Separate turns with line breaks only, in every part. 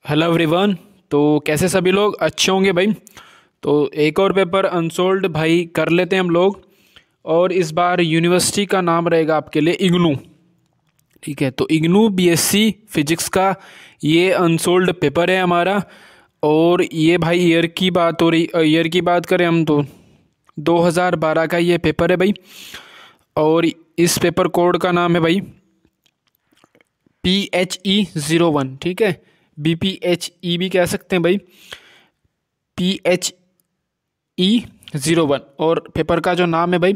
Hello everyone. तो कैसे सभी लोग अच्छे होंगे भाई। तो एक और पेपर अनसोल्ड भाई कर लेते हैं हम लोग। और इस बार यूनिवर्सिटी का नाम रहेगा आपके लिए इग्नू। ठीक है, तो इग्नू बीएससी फिजिक्स का ये अनसोल्ड पेपर है हमारा। और ये भाई ईयर की बात हो रही, ईयर की बात करें हम तो 2012 का ये पेपर है भाई। और इस पेपर कोड का नाम है भाई PHE01। ठीक है, BPHE भी कह सकते हैं भाई, PHE01। और पेपर का जो नाम है भाई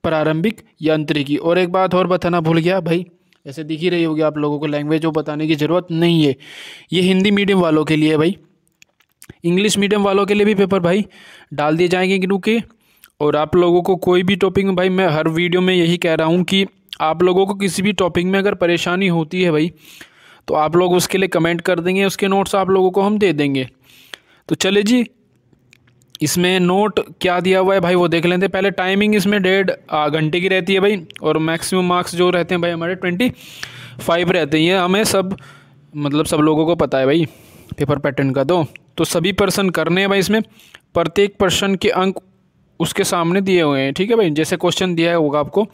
प्रारंभिक यांत्रिकी। और एक बात और बताना भूल गया भाई, ऐसे दिख ही रही होगी आप लोगों को, लैंग्वेज वो बताने की ज़रूरत नहीं है। ये हिंदी मीडियम वालों के लिए है भाई, इंग्लिश मीडियम वालों के लिए भी पेपर भाई डाल दिए जाएंगे क्योंकि। और आप लोगों को कोई भी टॉपिक में भाई, मैं हर वीडियो में यही कह रहा हूँ कि आप लोगों को किसी भी टॉपिक में अगर परेशानी होती है भाई, तो आप लोग उसके लिए कमेंट कर देंगे, उसके नोट्स आप लोगों को हम दे देंगे। तो चले जी, इसमें नोट क्या दिया हुआ है भाई वो देख लेते हैं। पहले टाइमिंग इसमें 1.5 घंटे की रहती है भाई। और मैक्सिमम मार्क्स जो रहते हैं भाई हमारे 25 रहते हैं। ये हमें सब मतलब सब लोगों को पता है भाई पेपर पैटर्न का। तो सभी पर्सन करने हैं भाई। इसमें प्रत्येक पर्सन के अंक उसके सामने दिए हुए हैं। ठीक है भाई, जैसे क्वेश्चन दिया होगा आपको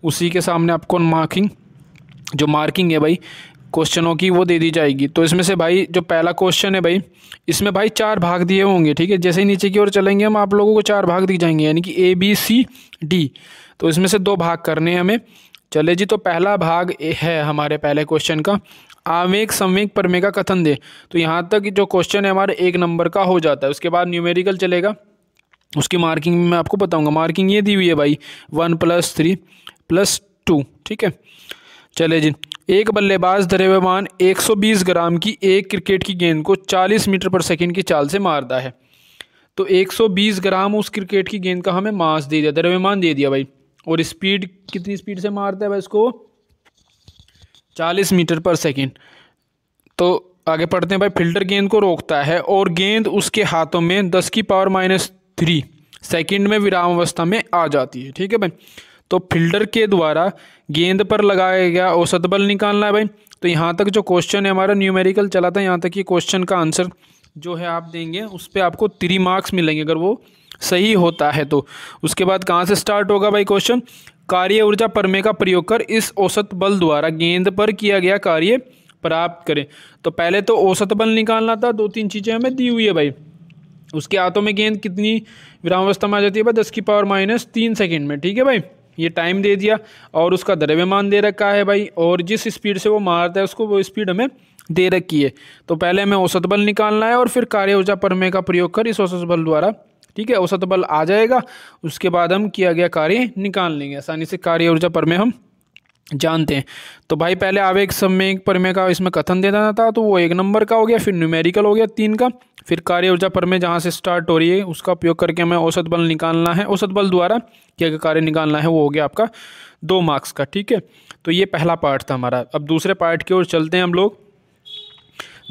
उसी के सामने आपको मार्किंग है भाई क्वेश्चनों की वो दे दी जाएगी। तो इसमें से भाई जो पहला क्वेश्चन है भाई, इसमें भाई 4 भाग दिए होंगे। ठीक है, जैसे ही नीचे की ओर चलेंगे हम आप लोगों को 4 भाग दिए जाएंगे, यानी कि ABCD। तो इसमें से 2 भाग करने हैं हमें। चले जी, तो पहला भाग है हमारे पहले क्वेश्चन का, आवेग संवेग प्रमेय का कथन दे। तो यहाँ तक जो क्वेश्चन है हमारे 1 नंबर का हो जाता है। उसके बाद न्यूमेरिकल चलेगा, उसकी मार्किंग मैं आपको बताऊँगा। मार्किंग ये दी हुई है भाई 1 + 3 + 2। ठीक है, चले जी, एक बल्लेबाज द्रव्यमान 120 ग्राम की एक क्रिकेट की गेंद को 40 मीटर पर सेकंड की चाल से मारता है। तो 120 ग्राम उस क्रिकेट की गेंद का हमें मास दे दिया, द्रव्यमान दे दिया भाई। और स्पीड कितनी स्पीड से मारता है भाई इसको, 40 मीटर पर सेकंड। तो आगे पढ़ते हैं भाई, फिल्डर गेंद को रोकता है और गेंद उसके हाथों में 10⁻³ सेकंड में विराम अवस्था में आ जाती है। ठीक है भाई, तो फिल्डर के द्वारा गेंद पर लगाया गया औसत बल निकालना है भाई। तो यहाँ तक जो क्वेश्चन है हमारा न्यूमेरिकल चला था, यहाँ तक कि क्वेश्चन का आंसर जो है आप देंगे उस पर आपको 3 मार्क्स मिलेंगे अगर वो सही होता है तो। उसके बाद कहाँ से स्टार्ट होगा भाई क्वेश्चन, कार्य ऊर्जा प्रमेय का प्रयोग कर इस औसत बल द्वारा गेंद पर किया गया कार्य प्राप्त करें। तो पहले तो औसत बल निकालना था, 2-3 चीज़ें हमें दी हुई है भाई। उसके हाथों में गेंद कितनी विरामावस्था में आ जाती है भाई, 10⁻³ सेकंड में। ठीक है भाई, ये टाइम दे दिया और उसका द्रव्यमान दे रखा है भाई, और जिस स्पीड से वो मारता है उसको वो स्पीड हमें दे रखी है। तो पहले हमें औसत बल निकालना है और फिर कार्य ऊर्जा प्रमेय का प्रयोग कर इस औसत बल द्वारा, ठीक है, औसत बल आ जाएगा। उसके बाद हम किया गया कार्य निकाल लेंगे आसानी से। कार्य ऊर्जा प्रमेय हम जानते हैं। तो भाई पहले आवेग संवेग प्रमेय का इसमें कथन देना था, तो वो 1 नंबर का हो गया। फिर न्यूमेरिकल हो गया 3 का। फिर कार्य ऊर्जा प्रमेय जहाँ से स्टार्ट हो रही है उसका उपयोग करके हमें औसत बल निकालना है, औसत बल द्वारा क्या कार्य निकालना है, वो हो गया आपका 2 मार्क्स का। ठीक है, तो ये पहला पार्ट था हमारा। अब दूसरे पार्ट की ओर चलते हैं हम लोग।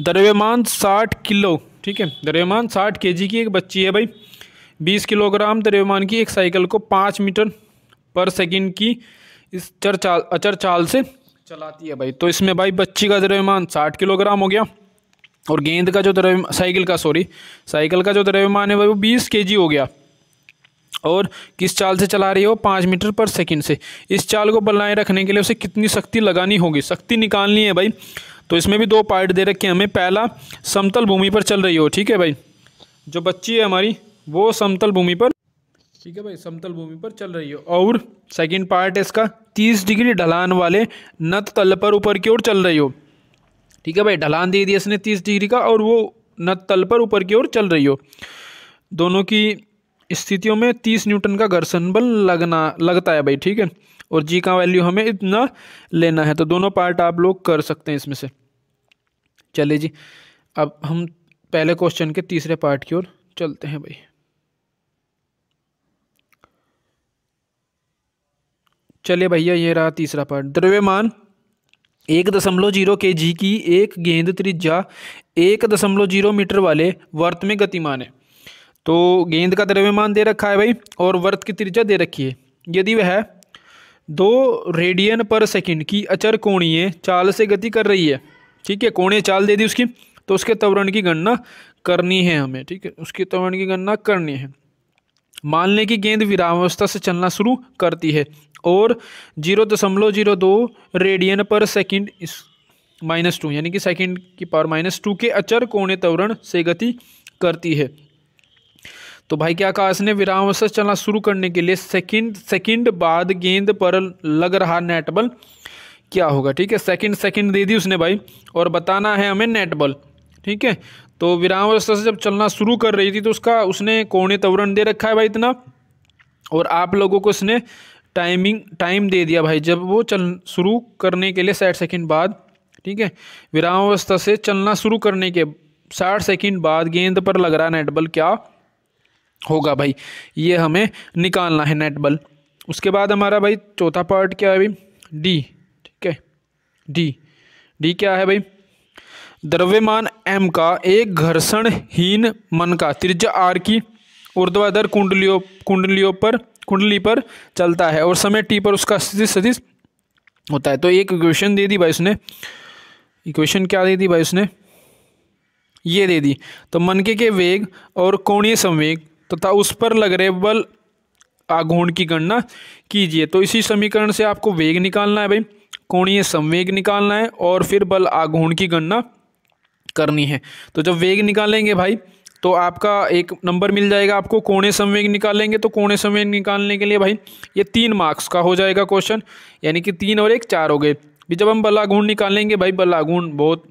द्रव्यमान 60 किलो, ठीक है, द्रव्यमान 60 kg की एक बच्ची है भाई, 20 किलोग्राम द्रव्यमान की एक साइकिल को 5 मीटर पर सेकंड की इस अचर चाल से चलाती है भाई। तो इसमें भाई बच्ची का द्रव्यमान 60 किलोग्राम हो गया, और गेंद का जो साइकिल का जो द्रव्यमान है भाई वो 20 kg हो गया। और किस चाल से चला रही है वो, 5 मीटर पर सेकंड से। इस चाल को बनाए रखने के लिए उसे कितनी शक्ति लगानी होगी, शक्ति निकालनी है भाई। तो इसमें भी 2 पार्ट दे रखे हैं हमें। पहला, समतल भूमि पर चल रही हो। ठीक है भाई, जो बच्ची है हमारी वो समतल भूमि पर, ठीक है भाई, समतल भूमि पर चल रही हो। और सेकंड पार्ट है इसका, 30 डिग्री ढलान वाले नत तल पर ऊपर की ओर चल रही हो। ठीक है भाई, ढलान दे दिया इसने 30 डिग्री का और वो नत तल पर ऊपर की ओर चल रही हो। दोनों की स्थितियों में 30 न्यूटन का घर्षण बल लगता है भाई। ठीक है, और जी का वैल्यू हमें इतना लेना है। तो दोनों पार्ट आप लोग कर सकते हैं इसमें से। चलिए जी, अब हम पहले क्वेश्चन के तीसरे पार्ट की ओर चलते हैं भाई। चलिए भैया, ये रहा तीसरा पार्ट। द्रव्यमान 1.0 kg की एक गेंद त्रिज्या 1.0 मीटर वाले वर्त में गतिमान है। तो गेंद का द्रव्यमान दे रखा है भाई और वर्त की त्रिज्या दे रखी है। यदि वह 2 रेडियन पर सेकंड की अचर कोणीय चाल से गति कर रही है, ठीक है, कोणीय चाल दे दी उसकी, तो उसके त्वरण की गणना करनी है हमें, ठीक है, उसके त्वरण की गणना करनी है। मान लें कि गेंद विरामावस्था से चलना शुरू करती है और 0.02 रेडियन पर सेकंड इस -2 यानी कि सेकंड की पावर -2 के अचर कोणीय त्वरण से गति करती है। तो भाई क्या कहा इसने, विरामावस्था से चलना शुरू करने के लिए सेकंड बाद गेंद पर लग रहा नेट बल क्या होगा, ठीक है। सेकंड दे दी उसने भाई, और बताना है हमें नेट बल, ठीक है। तो विरामावस्था से जब चलना शुरू कर रही थी तो उसने कोणीय त्वरण दे रखा है भाई इतना, और आप लोगों को उसने टाइम दे दिया भाई जब वो चल शुरू करने के लिए 60 सेकंड बाद, ठीक है। विरामावस्था से चलना शुरू करने के 60 सेकंड बाद गेंद पर लग रहा नेट बल क्या होगा भाई, ये हमें निकालना है नेट बल। उसके बाद हमारा भाई चौथा पार्ट क्या है भाई, डी, ठीक है। डी क्या है भाई, द्रव्यमान m का एक घर्षणहीन मन का त्रिज्या r की ऊर्ध्वाधर कुंडली पर चलता है और समय t पर उसका स्थिति सदिश होता है। तो एक इक्वेशन दे दी भाई उसने, इक्वेशन क्या दे दी भाई उसने, ये दे दी। तो मनके के वेग और कोणीय संवेग तथा उस पर लग रहे बल आघूर्ण की गणना कीजिए। तो इसी समीकरण से आपको वेग निकालना है भाई, कोणीय संवेग निकालना है और फिर बल आघूर्ण की गणना करनी है। तो जब वेग निकालेंगे भाई तो आपका एक नंबर मिल जाएगा आपको, कोणीय संवेग निकालेंगे तो कोणीय संवेग निकालने के लिए भाई ये 3 मार्क्स का हो जाएगा क्वेश्चन, यानी कि 3 और 1 4 हो गए। भी जब हम बल आघूर्ण निकालेंगे भाई, बल आघूर्ण बहुत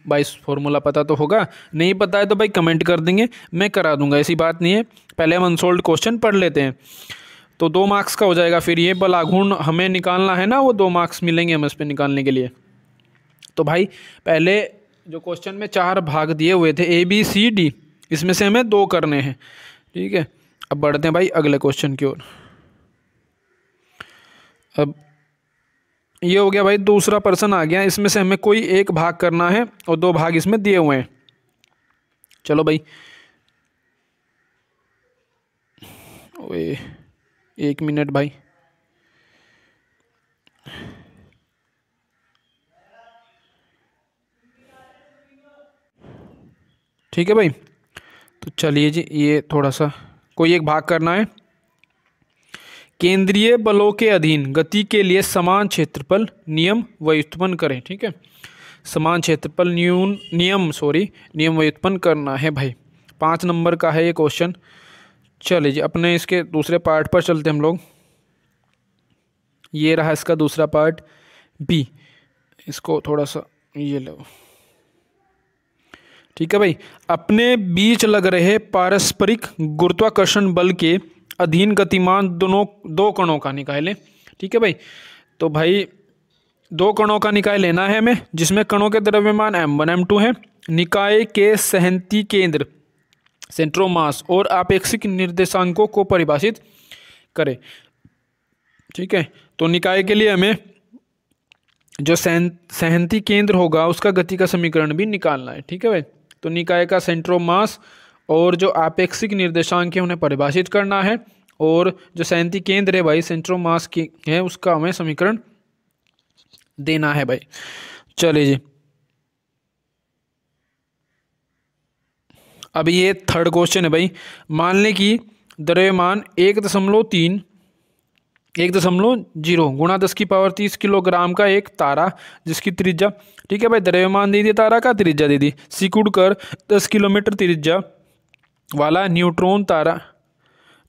भाई फॉर्मूला पता तो होगा, नहीं पता है तो भाई कमेंट कर देंगे, मैं करा दूंगा, ऐसी बात नहीं है। पहले हम अनसोल्ड क्वेश्चन पढ़ लेते हैं। तो 2 मार्क्स का हो जाएगा फिर ये बल आघूर्ण हमें निकालना है ना, वो 2 मार्क्स मिलेंगे हमें इस पर निकालने के लिए। तो भाई पहले जो क्वेश्चन में 4 भाग दिए हुए थे ABCD, इसमें से हमें 2 करने हैं, ठीक है। अब बढ़ते हैं भाई अगले क्वेश्चन की ओर। अब ये हो गया भाई दूसरा पर्सन आ गया, इसमें से हमें कोई एक भाग करना है और 2 भाग इसमें दिए हुए हैं। चलो भाई, ओए 1 मिनट भाई, ठीक है भाई। तो चलिए जी, ये थोड़ा सा कोई एक भाग करना है। केंद्रीय बलों के अधीन गति के लिए समान क्षेत्रफल नियम व्युत्पन्न करें, ठीक है। समान क्षेत्रफल नियम व्युत्पन्न करना है भाई। 5 नंबर का है ये क्वेश्चन। चलिए जी, अपने इसके दूसरे पार्ट पर चलते हम लोग। ये रहा इसका दूसरा पार्ट बी, इसको थोड़ा सा ये लो, ठीक है भाई। अपने बीच लग रहे पारस्परिक गुरुत्वाकर्षण बल के अधीन गतिमान दो कणों का निकाय लें, ठीक है भाई। तो भाई 2 कणों का निकाय लेना है हमें, जिसमें कणों के द्रव्यमान m1 m2 है। निकाय के सहनती केंद्र सेंटर ऑफ मास और आपेक्षिक निर्देशांकों को परिभाषित करें, ठीक है। तो निकाय के लिए हमें जो सहनती केंद्र होगा उसका गति का समीकरण भी निकालना है, ठीक है भाई। तो निकाय का सेंटर ऑफ मास और जो आपेक्षिक निर्देशांक है उन्हें परिभाषित करना है, और जो सहनती केंद्र है भाई सेंटर ऑफ मास की है उसका हमें समीकरण देना है भाई। चलिए जी, अब ये थर्ड क्वेश्चन है भाई। मान लें कि द्रव्यमान 1.0 गुणा 10⁻30 किलोग्राम का एक तारा जिसकी त्रिज्या, ठीक है भाई, द्रव्यमान दे दी, तारा का त्रिज्या दे दी, सिकुड़कर 10 किलोमीटर त्रिज्या वाला न्यूट्रॉन तारा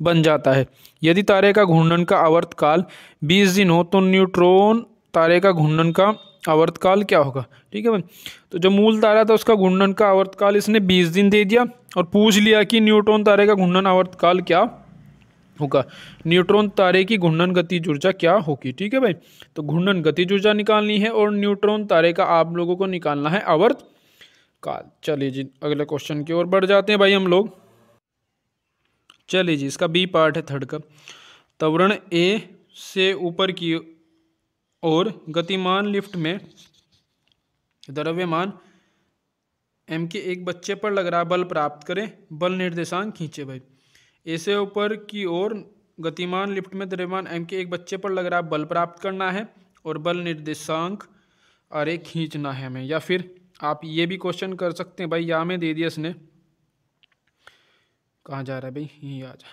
बन जाता है। यदि तारे का घूर्णन का आवर्तकाल 20 दिन हो तो न्यूट्रॉन तारे का घूर्णन का आवर्तकाल क्या होगा, ठीक है भाई। तो जो मूल तारा था उसका घूर्णन का आवर्तकाल इसने 20 दिन दे दिया और पूछ लिया कि न्यूट्रॉन तारे का घूर्णन आवर्तकाल क्या होगा, न्यूट्रॉन तारे की घूर्णन गतिज ऊर्जा क्या होगी, ठीक है भाई। तो घूर्णन गतिज ऊर्जा निकालनी है और न्यूट्रॉन तारे का आप लोगों को निकालना है आवर्तकाल। चलिए जी, अगले क्वेश्चन की ओर बढ़ जाते हैं भाई हम लोग। चलिए जी, इसका बी पार्ट है थर्ड का। त्वरण ए से ऊपर की ओर गतिमान लिफ्ट में द्रव्यमान एम के एक बच्चे पर लग रहा बल प्राप्त करें। बल निर्देशांक खींचे भाई। ए से ऊपर की ओर गतिमान लिफ्ट में द्रव्यमान एम के एक बच्चे पर लग रहा बल प्राप्त करना है और बल निर्देशांक आरेख खींचना है हमें, या फिर आप ये भी क्वेश्चन कर सकते हैं भाई, या में दे दिया इसने, कहाँ जा रहा है भाई, यही आ जा।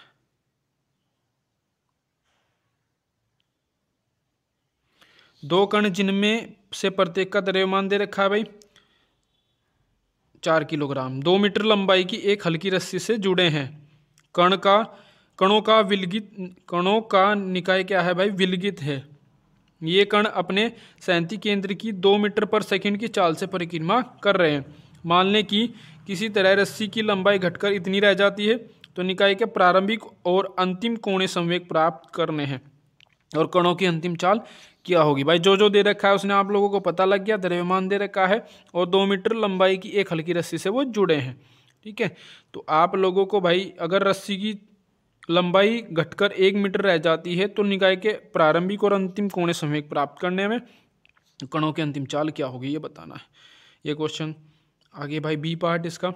दो कण जिनमें से प्रत्येक का द्रव्यमान दे रखा है भाई 4 किलोग्राम, 2 मीटर लंबाई की एक हल्की रस्सी से जुड़े हैं। कणों का निकाय क्या है भाई, विलगित है। ये कण अपने सैंती केंद्र की 2 मीटर पर सेकंड की चाल से परिक्रमा कर रहे हैं। मान लें कि किसी तरह रस्सी की लंबाई घटकर इतनी रह जाती है तो निकाय के प्रारंभिक और अंतिम कोणीय संवेग प्राप्त करने हैं और कणों की अंतिम चाल क्या होगी। भाई जो दे रखा है उसने आप लोगों को पता लग गया, द्रव्यमान दे रखा है और 2 मीटर लंबाई की एक हल्की रस्सी से वो जुड़े हैं। ठीक है, तो आप लोगों को भाई अगर रस्सी की लंबाई घटकर 1 मीटर रह जाती है तो निकाय के प्रारंभिक और अंतिम कोणीय संवेग प्राप्त करने में कणों की अंतिम चाल क्या होगी ये बताना है। ये क्वेश्चन आगे भाई बी पार्ट इसका।